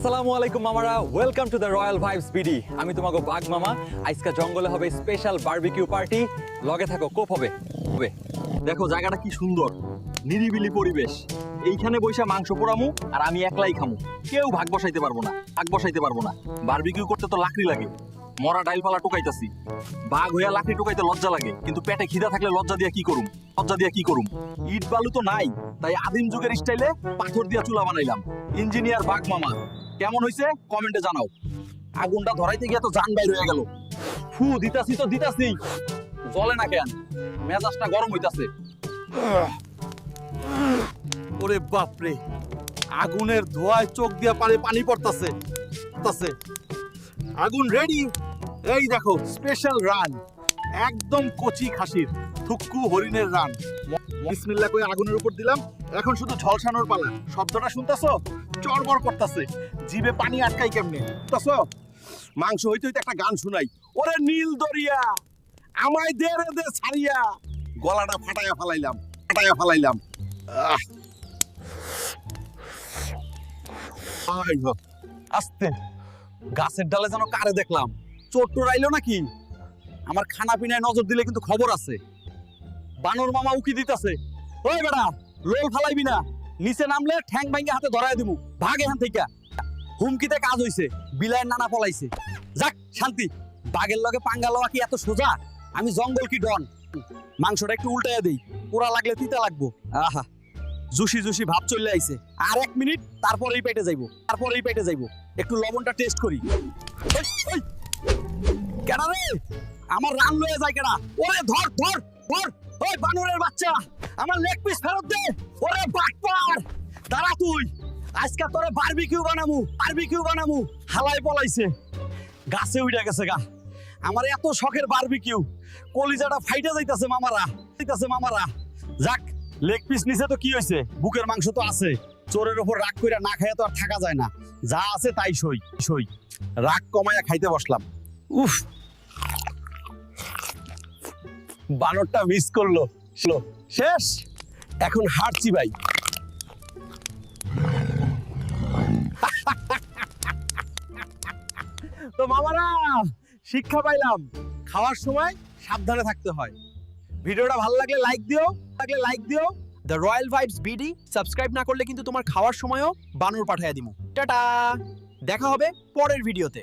আসসালামু আলাইকুম মামারা, welcome to the royal vibes BD. আমি তোমাকে বাঘ মামা। আজকে জঙ্গলে হবে স্পেশাল বারবিকিউ পার্টি। লগে থাকো, কোপ হবে। দেখো জায়গাটা কি সুন্দর, নিরিবিলি পরিবেশ। এইখানে বৈশা মাংস পোড়ামু আর আমি একলাই খামু। কেউ ভাগ বসাইতে পারবো না। বারবিকিউ করতে তো লাকড়ি লাগে। মরা ডাইল ফালা টুকাইতাছি। বাঘ হইয়া লাকড়ি টুকাইতে লজ্জা লাগে, কিন্তু পেটে খিদা থাকলে লজ্জা দিয়া কি করুম? ইট বালু তো নাই, তাই আদিম যুগের স্টাইলে পাথর দিয়া চুলা বানাইলাম। ইঞ্জিনিয়ার বাঘ মামা। কেমন হইছে কমেন্টে জানাও। আগুনটা ধরাইতে গিয়ে তো জান বাইর হয়ে গেল। ফু দিতাছি, জ্বলে না কেন? মেজাজটা গরম হইতাছে। ওরে বাপরে, আগুনের ধোঁয়ায় চোখ দিয়ে পানি পড়তাছে। আগুন রেডি। এই দেখো স্পেশাল রান, একদম কচি খাসির থুক্কু হরিণের রান। বিসমিল্লাহ কই আগুনের উপর দিলাম। এখন শুধু ঝলসানোর পালা। শব্দটা শুনতাছো? চড়বড় করতাছে, জিভে পানি আটকাই কেমনে। বুঝতাছো? মাংস হইতে হইতে একটা গান শুনাই। ওরে নীল দরিয়া আমায় দে রে দে ছাড়িয়া। গলাটা ফাটাইয়া ফালাইলাম। আস্তে, গাছের ডালে যেন কারে দেখলাম। চোর টোর আইলো নাকি? আমার খানা পিনায় নজর দিলে কিন্তু খবর আছে। বানর মামা উকি দিতাছে। ওই বেটা, লোল ফালাইবি না, নিচে নামলে ঠ্যাং ভাঙ্গে হাতে ধরায় দিমু। ভাগ এখান থেকে। হুমকিতে কাজ হইছে, বিলায়ের নানা পলাইছে। যাক শান্তি। বাঘের লগে পাঙ্গা লওয়া কি এত সোজা? আমি জঙ্গল কি ডন? মাংসটা একটু উল্টাইয়া দেই, পোড়া লাগলে তিতা লাগবো। আহা, জুসি ভাব চলে আইছে। আর 1 মিনিট, তারপরেই পেটে যাইবো। একটু লবণটা টেস্ট করি। কেডা রে? আমার রান লয়ে যায় কেডা? ওরে ধর। ওই বানরের বাচ্চা, আমার লেগ পিস ফেরত দে। ওরে বাটপার, দাঁড়া তুই। আজকে তোরে বারবিকিউ বানামু। হালাই পলাইছে, গাছে উইড়া গেছে গা। আমার এত শখের বারবিকিউ, কলিজাটা ফাইটা যাইতাছে মামারা। যাক, লেগ পিস নিছে তো কি হইছে, বুকের মাংস তো আছে। চোরের উপর রাগ কইরা না খাইয়া তো আর থাকা যায় না। যা আছে তাই সই। রাগ কমাইয়া খাইতে বসলাম। উফ, বানরটা মিস করলো। শেষ, এখন হাঁটছি ভাই। তো মামারা, শিক্ষা পাইলাম, খাওয়ার সময় সাবধানে থাকতে হয়। ভিডিওটা ভালো লাগলে লাইক দিও। The royal vibes BD subscribe না করলে কিন্তু তোমার খাওয়ার সময়ও বানর পাঠাইয়া দিমু। টাটা, দেখা হবে পরের ভিডিওতে।